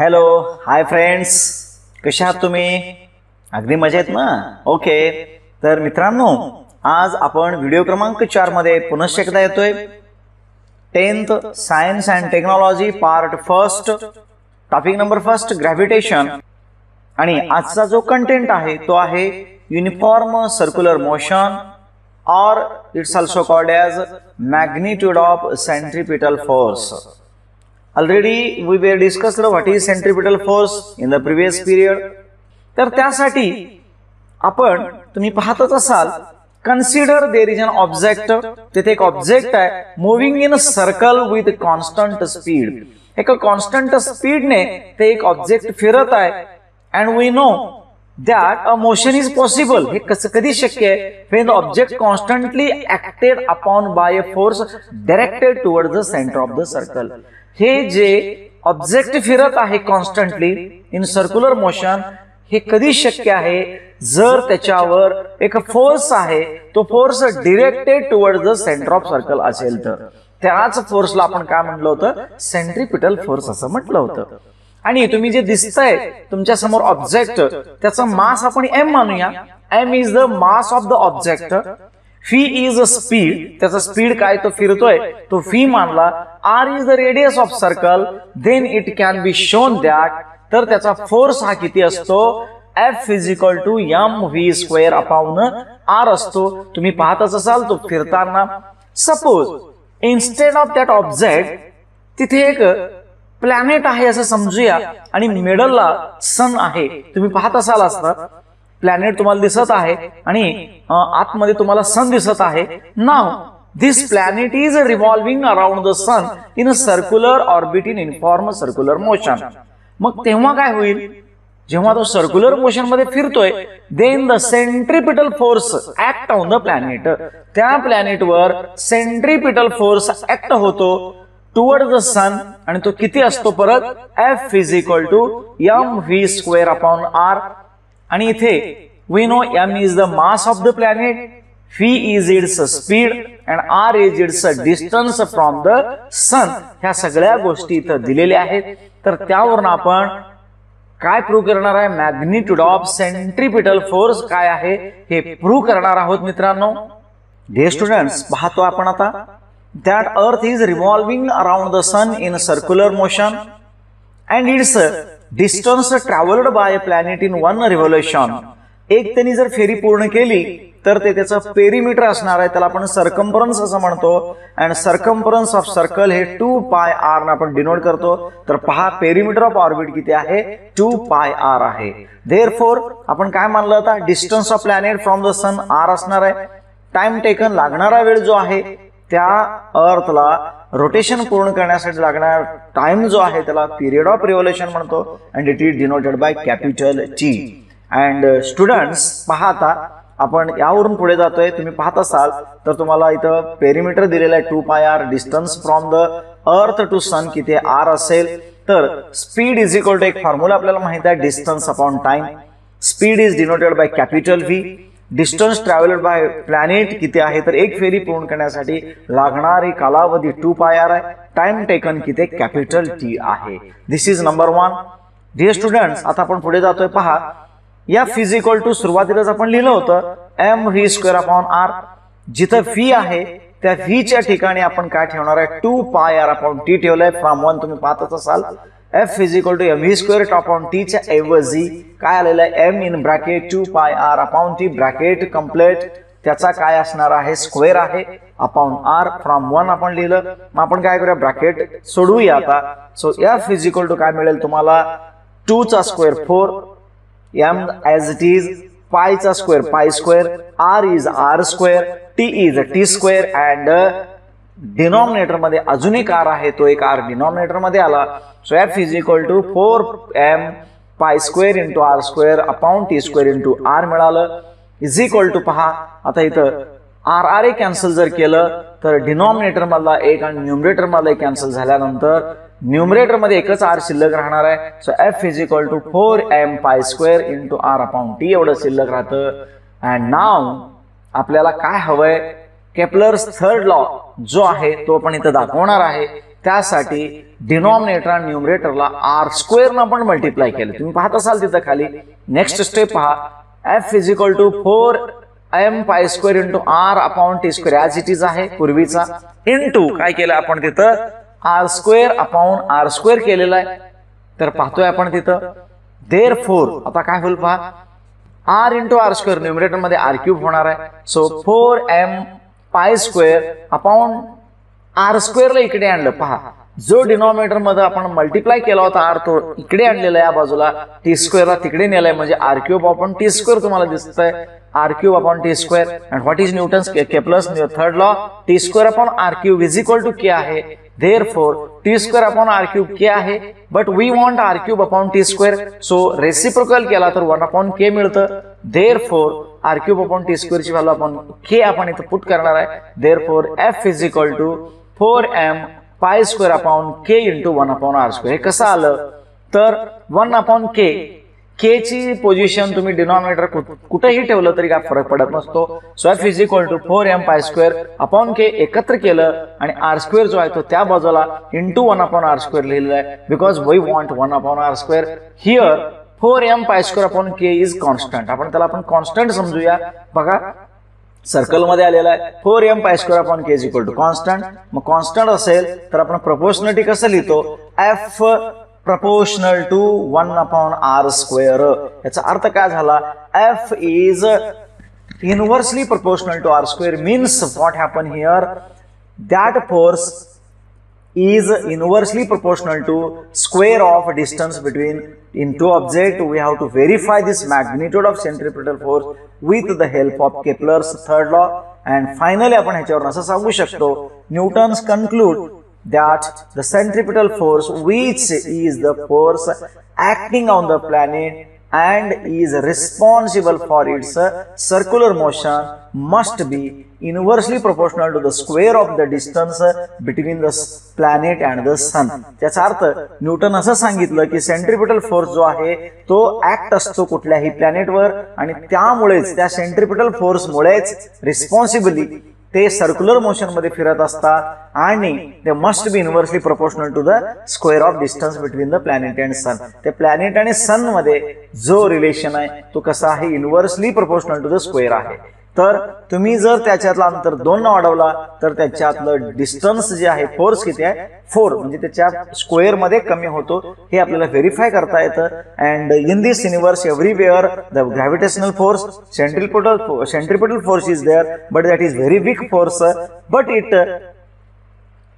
Hello hi friends, कशा आहात तुम्ही? अगदी मजेत ना? ओके. तर मित्रांनो, आज आपण व्हिडिओ क्रमांक 4 मध्ये पुन्हा एकदा येतोय. 10th science and technology part first, topic number first gravitation. आणि आजचा जो कंटेंट आहे तो आहे uniform circular motion, or it's also called as magnitude of centripetal force. Already we were discussed what is centripetal force in the previous period. तर त्यासाठी आपण तुम्ही पाहतच असाल, consider there is an object. तिथे एक ऑब्जेक्ट आहे moving in a circle with constant speed. एका कॉन्स्टंट स्पीडने ते एक ऑब्जेक्ट फिरत आहे. And we know that a motion is possible. हे कधी शक्य आहे? when the object constantly acted upon by a force directed towards the center of the circle. हे जे ऑब्जेक्ट फिरत आहे कॉन्स्टंटली इन सर्क्युलर मोशन, हे कधी शक्य आहे? जर त्याच्यावर एक फोर्स आहे, तो force directed towards the centre of circle असेल तर त्याच फोर्सला आपण काय म्हटलं होतं? सेंट्रिपिटल फोर्स असं म्हटलं होतं. आणि तुम्ही जे दिसतंय तुमच्या समोर ऑब्जेक्ट, त्याचं मास आपण m मानूया. m is the mass of the object. v is a speed. त्याचा स्पीड काय? तो फिरतोय, तो v मानला. r is the radius of circle. Then it can be shown that, तर त्याचा फोर्स हा किती असतो? F is equal to mv² upon r असतो. तुम्ही पाहतच असाल तो फिरताना. Suppose instead of that object तिथे एक प्लॅनेट आहे असं समजूया, आणि मिडलला सन आहे. तुम्ही पाहत असाल असता प्लॅनेट तुम्हाला दिसत आहे आणि आतमध्ये तुम्हाला सन दिसत आहे. Now this planet is revolving around the sun in a circular orbit in uniform circular motion. मग तेव्हा काय होईल? जेव्हा तो सर्क्युलर मोशन मध्ये फिरतोय, then the centripetal force act on the planet. त्या प्लॅनेटवर सेंट्रिपिटल फोर्स ऍक्ट होतो टुवर्ड द सन, आणि तो किती असतो परत? F is equal to mv² upon r. आणि इथे we know m is the mass of the planet, v is its speed and r is its distance from the sun. ह्या सगळ्या गोष्टी इथं दिलेल्या आहेत. तर त्यावरून आपण काय प्रूव्ह करणार आहे? मॅग्निट्यूड ऑफ सेंट्रिपिटल फोर्स काय आहे हे प्रूव्ह करणार आहोत मित्रांनो. डिअर स्टुडंट्स, पाहतो आपण आता that earth is revolving around the sun in a circular motion and its distance traveled by a planet in one revolution. एक त्यांनी जर फेरी पूर्ण केली तर ते त्याचं पेरिमीटर असणार आहे, त्याला आपण सर्कम्फरन्स असं म्हणतो. अँड सर्कम्फरन्स ऑफ सर्कल हे 2πr ने आपण डिनोट करतो. तर पहा पेरिमीटर ऑफ ऑर्बिट किती आहे? 2πr आहे. देअरफॉर आपण काय मानलं होता? Distance of planet from the sun r असणार आहे. टाइम टेकन, लागणारा वेळ जो आहे त्या अर्थला रोटेशन पूर्ण करण्यासाठी लागणारा टाइम जो आहे त्याला पिरियड ऑफ रिव्होल्यूशन म्हणतो. And it is denoted by capital T. And students, पाहता आपण यावरून पुढे जातोय. तुम्ही पाहत असाल तर तुम्हाला इथं पेरिमीटर दिलेलं आहे 2πr. Distance from the earth to sun किती r असेल, तर स्पीड इज इक्वल टू एक फॉर्म्युला आपल्याला माहित आहे, distance upon time. Speed is denoted by capital V. Distance travelled by planet किती आहे? तर एक फेरी पूर्ण करण्यासाठी लागणारी कालावधी 2πr आहे. टाइम टेकन किती? कॅपिटल T आहे. दिस इज नंबर 1. डिअर स्टुडंट्स, आता आपण पुढे जातोय. पहा, या फिजिकल टू सुरुवातीलाच आपण लिहिलं होतं mv² अपॉन r. जिथं v आहे त्या v च्या ठिकाणी आपण काय ठेवणार आहे? 2πr अपॉन t ठेवलंय. फ्रॉम 1 तुम्ही पाहतच असाल. F is equal to mv² upon t च्या ऐवजी काय आलेलं आहे? m in bracket 2πr upon t bracket complete. त्याचा काय असणार आहे? स्क्वेअर आहे अपॉन r. फ्रॉम 1 आपण लिहिलं. मग आपण काय करूया? ब्रॅकेट सोडवूया आता. So F is equal to काय मिळेल तुम्हाला? 2 चा square 4, m as it is, pi चा square π², r is r², t is t². And denominator मध्ये अजून एक r आहे, तो एक r डिनॉमिनेटर मध्ये आला. So F is equal to 4m π² into r² upon t² into r मिळालं. इज इक्वल टू, पहा आता इथं r कॅन्सल जर केलं तर डिनॉमिनेटर मधला एक आणि न्यूमरेटर मधला एक कॅन्सल झाल्यानंतर न्यूमरेटर मध्ये एकच r शिल्लक राहणार आहे. So F is equal to 4m π² into r upon t एवढं शिल्लक राहतं. अँड नाव आपल्याला काय हवंय? केपलर्स थर्ड लॉ जो आहे तो आपण इथं दाखवणार आहे. त्यासाठी डिनॉमिनेटर आणि न्यूमरेटरला r² न आपण मल्टिप्लाय केलं. तुम्ही पाहत असाल तिथं खाली नेक्स्ट स्टेप पहा, f is equal to 4m² into r upon t² as it is आहे पूर्वीचा, इंटू काय केलं आपण तिथं r² अपॉन r² केलेला आहे. तर पाहतोय आपण तिथं देअरफॉर आता काय होईल पहा, r इंटू r² न्यूमरेटर मध्ये r³ होणार आहे. सो 4m² अपॉन r² ला इकडे आणलं. पहा जो डिनॉमिनेटर मध्ये आपण मल्टिप्लाय केला होता r तो इकडे आणलेला आहे, या बाजूला t² ला तिकडे नेलाय, म्हणजे r³ अपॉन t² तुम्हाला दिसतंय, r³ upon t². And what is Newton's Kepler's third law, t² upon r³ is equal to k आहे. Therefore t² upon r³ k आहे, but we want r³ upon t². So reciprocal केला तर 1 upon k मिळतं. Therefore r³ upon t² ची value आपण k आपण इथं put करणार आहे. Therefore f is equal to 4m² upon k into 1 upon r². हे कसं आलं तर 1 अपॉन k ची पोझिशन तुम्ही डिनॉमिनेटर कुठेही ठेवलं तरी काय फरक पडत नसतो. So f is equal to 4m² upon k एकत्र केलं आणि r² जो आहे तो त्या बाजूला इंटू 1 अपॉन r² लिहिलेला आहे, because we want 1 upon r². Here 4m² upon k is constant. आपण त्याला कॉन्स्टंट समजूया. बघा सर्कल मध्ये आलेला आहे 4m² upon k is equal to constant. मग कॉन्स्टंट असेल तर आपण प्रपोर्शनॅलिटी कसं लिहितो, f proportional to 1 upon r². याचा अर्थ काय झाला, f is inversely proportional to r². means what happen here, that force is inversely proportional to square of distance between in two objects. We have to verify this magnitude of centripetal force with the help of Kepler's third law. And finally आपण ह्याच्यावर असं सांगू शकतो, Newton's conclude that the centripetal force, which is the force acting on the planet and is responsible for its circular motion, must be inversely proportional to the square of the distance between the planet and the sun. त्याचा अर्थ Newton असं सांगितलं की centripetal force जो आहे तो act असतो कुठल्याही प्लॅनेटवर, आणि त्यामुळेच त्या सेंट्रिपिटल फोर्स मुळेच रिस्पॉन्सिबली ते सर्क्युलर मोशन मध्ये फिरत असतात, आणि ते must be inversely proportional to the square of distance between the planet and sun. ते प्लॅनेट आणि सन मध्ये जो रिलेशन आहे तो कसा आहे, inversely proportional to the square आहे. तर तुम्ही जर त्याच्यातला अंतर 2 न वाढवला तर त्याच्यातलं डिस्टन्स जे आहे फोर्स किती आहे 4, म्हणजे त्याच्या स्क्वेअर मध्ये कमी होतो. हे आपल्याला व्हेरीफाय करता येतं. And in this universe everywhere the gravitational force centripetal force is there, but that is very weak force, but it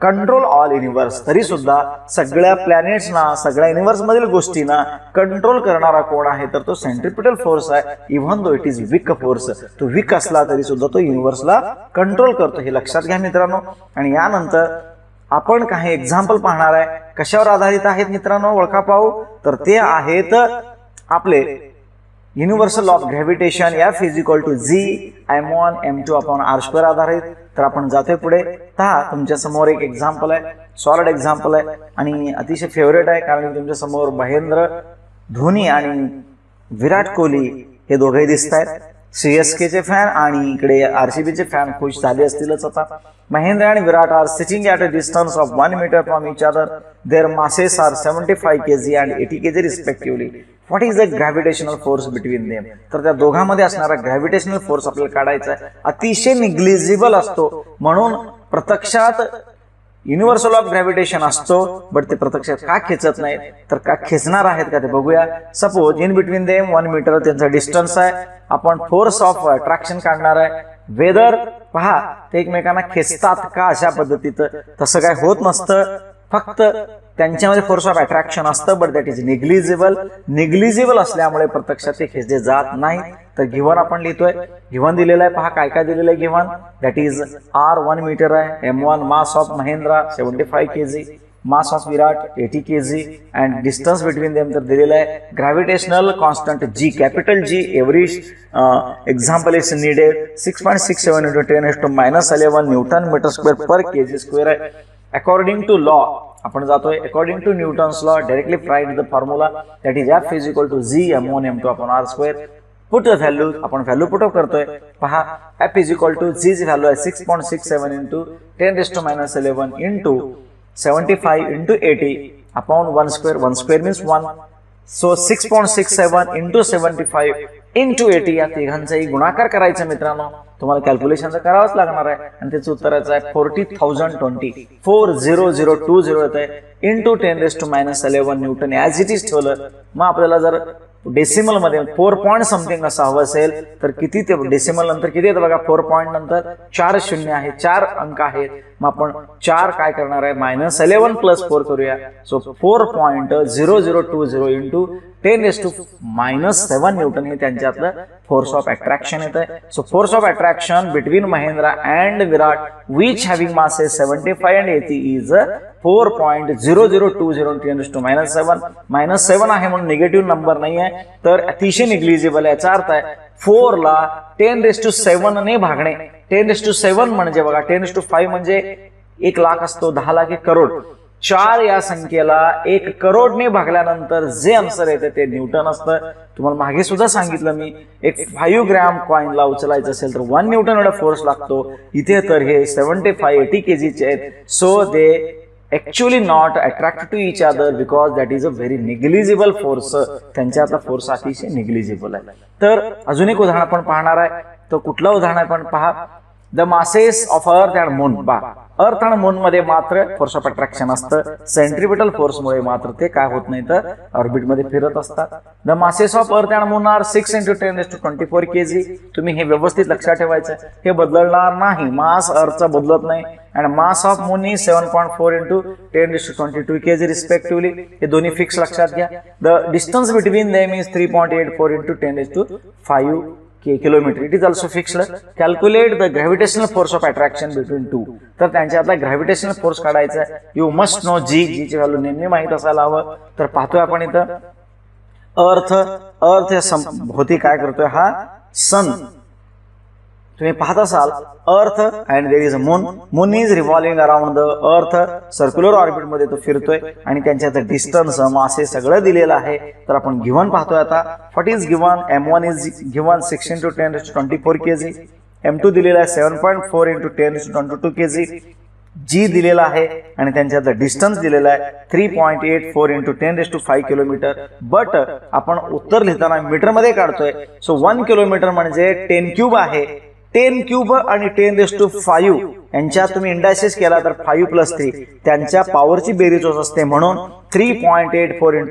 control all universe. तरी सुद्धा सगळ्या प्लॅनेट्सना, सगळ्या युनिवर्स मधील गोष्टींना कंट्रोल करणारा कोण आहे तर तो सेंट्रिपिटल फोर्स आहे. Even though it is weak force, तो वीक असला तरी सुद्धा तो युनिवर्सला कंट्रोल करतो. हे लक्षात घ्या मित्रांनो. आणि यानंतर आपण काही एक्झाम्पल पाहणार आहे. कशावर आधारित आहेत मित्रांनो, ओळखा पाहू. तर ते आहेत आपले universal law of gravitation, F is equal to G m1 m2 upon r² आधारित. तर आपण जातोय पुढे. तुमच्या समोर एक एक्झाम्पल आहे, सॉलिड एक्झाम्पल आहे आणि अतिशय फेवरेट आहे, कारण तुमच्या समोर महेंद्र धोनी आणि विराट कोहली हे दोघेही दिसत आहेत. CSK चे फॅन आणि इकडे RCB चे फॅन खुश झाले असतीलच. आता महेंद्र आणि Virat are sitting at a distance of 1 metre from each other. Their masses are 75 kg and 80 kg respectively. What is the gravitational force between them. तर त्या दोघांमध्ये असणारा ग्रॅव्हिटेशनल फोर्स आपल्याला काढायचा आहे. अतिशय निग्लिजिबल असतो, म्हणून प्रत्यक्षात युनिव्हर्सल ऑफ ग्रॅव्हिटेशन असतो, बट ते प्रत्यक्षात का खेचत नाहीत, तर का खेचणार आहेत का ते बघूया. Suppose in between them 1 metre त्यांचा डिस्टन्स आहे. आपण फोर्स ऑफ अट्रॅक्शन काढणार आहे. वेदर पहा ते एकमेकांना खेचतात का अशा पद्धतीचं, तसं काय होत नसतं. फक्त त्यांच्यामध्ये फोर्स ऑफ अट्रॅक्शन असतं, बट दॅट इज निग्लिजिबल असल्यामुळे प्रत्यक्षात ते खेचले जात नाही. तर गिव्हन आपण लिहितोय, गिव्हन दिलेलं आहे. पहा काय काय दिलेलं आहे given. That is r 1 metre आहे, m1 mass of Mahendra 75 kg, mass of Virat 80 kg and distance between them तर दिलेलं आहे. Gravitational constant G, capital G, every example is needed 6.67 × 10⁻11 newton metre square per kg² आहे. अकॉर्डिंग टू लॉ आपण जातोय, according to Newton's law directly write the formula that is F is equal to G m1 m2 upon r². Put the value, आपण value put up करतोय. पहा F is equal to G ची value आहे 6.67 × 10⁻11 into 75 into 80 upon 1 square. 1 square means 1. So 6.67 into 75 into 80 या तिघांचाही गुणाकार करायचा मित्रांनो. तुम्हाला कॅल्क्युलेशन तर करावंच लागणार आहे आणि त्याचं उत्तराचं आहे 40,020 40020 येत आहे into 10⁻11 Newton as it is ठेवलं. मग आपल्याला जर डेसिमल मध्ये 4 पॉइंट समथिंग असं हवं असेल तर किती ते डेसिमल नंतर किती येतं बघा. 4 पॉइंट नंतर 4 शून्य आहे, 4 अंक आहेत. मग आपण 4 काय करणार आहे -11 + 4 करूया. सो 4.0020 इंटू 10⁻⁻7 न्यूटन हे त्यांच्यातलं फोर्स ऑफ अट्रॅक्शन येत आहे. So force of attraction between Mahindra and Virat which having masses 75 and 80 is 4.0020 10⁻⁻7 -7 आहे म्हणून निगेटिव्ह नंबर नाही आहे तर अतिशय निग्लिजिबल आहे. याचा अर्थ आहे 4 ला 10⁻7 ने भागणे. 10⁻7 म्हणजे बघा 10⁻5 म्हणजे 1 लाख असतो, 10 लाख 1 करोड. 4 या संख्येला 1 करोडने भागल्यानंतर जे आन्सर येते ते न्यूटन असतं. तुम्हाला मागे सुद्धा सांगितलं मी, एक 5 ग्रॅम कॉइनला उचलायचं असेल तर 1 न्यूटन एवढा फोर्स लागतो. इथे तर हे 75-80 kgचे आहेत. So they actually not attracted to each other because that is a very negligible force. त्यांच्यातला फोर्स अतिशय निग्लिजिबल आहे. तर अजून एक उदाहरण आपण पाहणार आहे. तो कुठलं उदाहरण आपण पहा. The masses of earth and moon. अर्थ आणि मून मध्ये मात्र फोर्स ऑफ अट्रॅक्शन असतं. सेंट्रिपिटल फोर्समुळे मात्र ते काय होत नाही तर ऑर्बिट मध्ये फिरत असतात. The masses of earth and moon are 6 × 10⁻24 kg. तुम्ही हे व्यवस्थित लक्षात ठेवायचं, हे बदलणार नाही. मास अर्थचा बदलत नाही and mass of moon is 7.4 × 10⁻22 kg respectively. हे दोन्ही फिक्स लक्षात घ्या. The distance between them is 3.84 × 10⁻5 kilometer. It is also fixed. Calculate the gravitational force of attraction between two. तर त्यांच्यातला ग्रॅव्हिटेशनल फोर्स काढायचा आहे. यू मस्ट नो जी ची value नेहमी माहित असायला हवं. तर पाहतोय आपण इथं अर्थ भोवती काय करतोय हा सन. तुम्ही पाहत असाल earth and there is a moon. Moon is revolving around the earth. Circular orbit मध्ये तो फिरतोय आणि त्यांच्यात डिस्टन्स मासे सगळं दिलेलं आहे. तर आपण गिव्हन पाहतोय आता. What is given. m1 is given 6 × 10⁻24 kg. m2 दिलेला आहे 7.4 × 10⁻22 kg. जी दिलेला आहे आणि त्यांच्यात डिस्टन्स दिलेला आहे 3.84 × 10⁻5 किलोमीटर. बट आपण उत्तर लिहिताना मीटर मध्ये काढतोय. सो 1 किलोमीटर म्हणजे 10 क्यूब आहे. 10 क्यूब आणि 10⁻5 यांच्यात तुम्ही इंडायसेस केला तर 5 + 3 त्यांच्या पॉवरची बेरीज होत असते. म्हणून 3.84 ×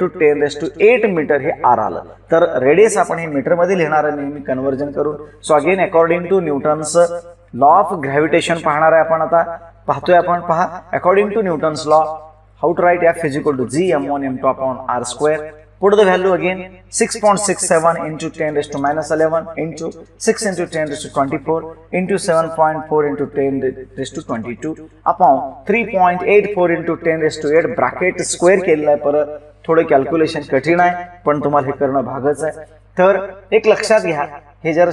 10⁸ मीटर हे आर आलं. तर रेडियस आपण हे मीटर मध्ये लिहिणार आहे नेहमी कन्व्हर्जन करून. So again according to Newton's law of gravitation पाहणार आहे आपण आता. पाहतोय आपण. पहा according to Newton's law how to write F = G m1 m2 r². Put the value again 6.67 × 10⁻11 into 6 × 10⁻24 into 7.4 × 10⁻22 upon 3.84 × 10⁸ bracket square केलेला आहे. परत थोडं कॅल्क्युलेशन कठीण आहे पण तुम्हाला हे करणं भागच आहे. तर एक लक्षात घ्या, हे जर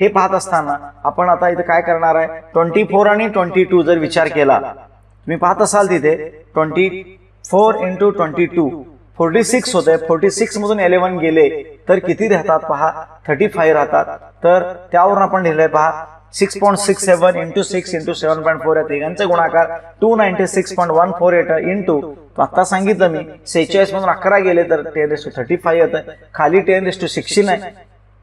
हे पाहत असताना आपण आता इथे काय करणार आहे 24 आणि 22 जर विचार केला. तुम्ही पाहत असाल तिथे 24 × 22 46 होते. 46 मधून 11 गेले तर किती राहतात पहा 35 राहतात. तर त्यावरून आपण लिहिलंय पहा 6.67 × 6 × 7.4 या तिघांचा गुणाकार 296.14 येतं इंटू आता सांगितलं मी 46 मधून 11 गेले तर 10⁻35 येतं. खाली 10⁻16 आहे.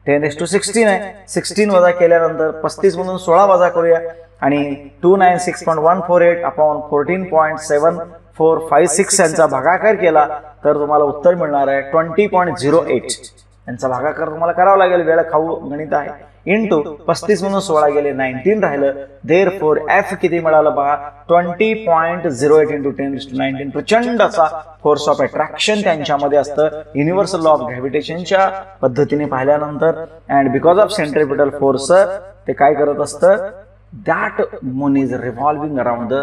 10⁻16 आहे. 16 वजा केल्यानंतर 35 मधून 16 वजा करूया आणि 296.148 upon 14.7456 यांचा भागाकार केला तर तुम्हाला उत्तर मिळणार आहे 20.08. यांचा भागाकार तुम्हाला करावा लागेल. वेळ खाऊ गणित आहे. इंटू 35 मधून 16 गेले 19 राहिलं. देअरफॉर एफ किती मिळालं बघा 20.08 × 10⁻19. प्रचंड असा फोर्स ऑफ अट्रॅक्शन त्यांच्यामध्ये असतं युनिव्हर्सल लॉ ऑफ ग्रॅव्हिटेशनच्या पद्धतीने पाहिल्यानंतर. And because of centripetal force ते काय करत असतं that moon is revolving around the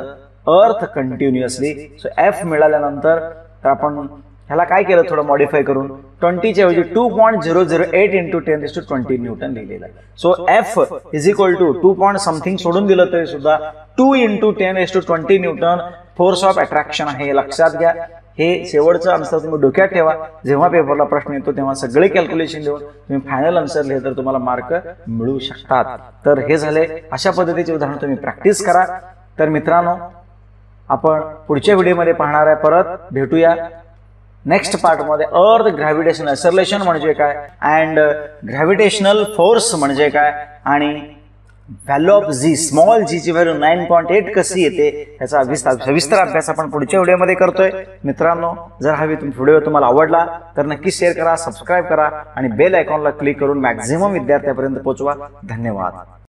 अर्थ कंटिन्युअसली. सो एफ मिळाल्यानंतर तर आपण ह्याला काय केलं थोडं मॉडिफाय करून 20 च्या ऐवजी 2.008 × 10⁻20 न्यूटन लिहिलेलं आहे. सो एफ = 2 पॉइंट समथिंग सोडून दिलं तरी सुद्धा 2 × 10⁻20 न्यूटन फोर्स ऑफ अट्रॅक्शन आहे. हे लक्षात घ्या. हे शेवटचं आन्सर तुम्ही डोक्यात ठेवा. जेव्हा पेपरला प्रश्न येतो तेव्हा सगळे कॅल्क्युलेशन देऊन तुम्ही फायनल आन्सर लिहिले तर तुम्हाला मार्क मिळू शकतात. तर हे झाले. अशा पद्धतीचे उदाहरण तुम्ही प्रॅक्टिस करा. तर मित्रांनो आपण पुढच्या व्हिडिओमध्ये पाहणार आहे. परत भेटूया नेक्स्ट पार्टमध्ये. अर्थ ग्रॅव्हिटेशनल ॲक्सेलरेशन म्हणजे काय, अँड ग्रॅव्हिटेशनल फोर्स म्हणजे काय, आणि व्हॅल्यू ऑफ जी, स्मॉल जी ची व्हॅल्यू 9.8 कशी येते याचा सविस्तर अभ्यास आपण पुढच्या व्हिडिओमध्ये करतोय. मित्रांनो, जर हा व्हिडिओ तुम्हाला आवडला तर नक्की शेअर करा, सबस्क्राईब करा आणि बेल आयकॉनला क्लिक करून मॅक्झिमम विद्यार्थ्यांपर्यंत पोहोचवा. धन्यवाद.